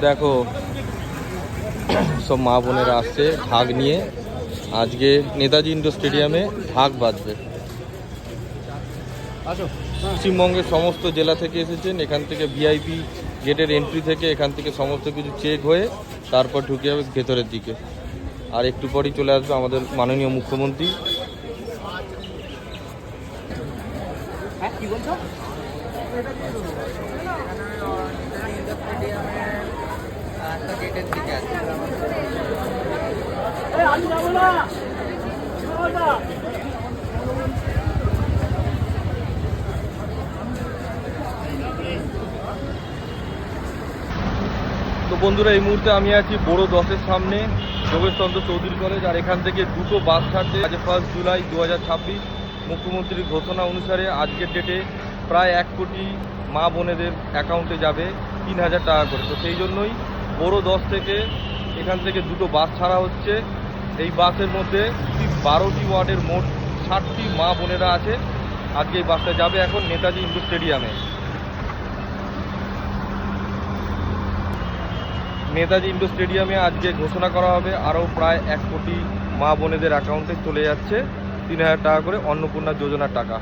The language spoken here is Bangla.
দেখো সব মা বোনেরা আসছে ঢাক নিয়ে। আজকে নেতাজি ইন্ডোর স্টেডিয়ামে ঢাক বাজবে। পশ্চিমবঙ্গের সমস্ত জেলা থেকে এসেছেন। এখান থেকে ভিআইপি গেটের এন্ট্রি থেকে এখান থেকে সমস্ত কিছু চেক হয়ে তারপর ঢুকে যাবে ভেতরের দিকে। আর একটু পরেই চলে আসবে আমাদের মাননীয় মুখ্যমন্ত্রী। তো বন্ধুরা, এই মুহূর্তে আমি আছি বড় 10-এর সামনে, যোগেশচন্দ্র চৌধুরী কলেজ। আর এখান থেকে দুটো বাস ছাড়ছে আজ 1 জুলাই 2026। মুখ্যমন্ত্রীর ঘোষণা অনুসারে আজকের ডেটে প্রায় 1 কোটি মা বোনেদের অ্যাকাউন্টে যাবে 3000 টাকা করে। তো সেই জন্যই বড় 10 থেকে এখান থেকে দুটো বাস ছাড়া হচ্ছে। এই বাসের মধ্যে 12টি ওয়ার্ডের মোট 60টি মা বোনেরা আছে। আজকে এই বাসটা যাবে এখন নেতাজি ইন্ডোর স্টেডিয়ামে। নেতাজি ইন্ডোর স্টেডিয়ামে আজকে ঘোষণা করা হবে আরও প্রায় 1 কোটি মা বোনেদের অ্যাকাউন্টে চলে যাচ্ছে 3000 টাকা করে অন্নপূর্ণা যোজনার টাকা।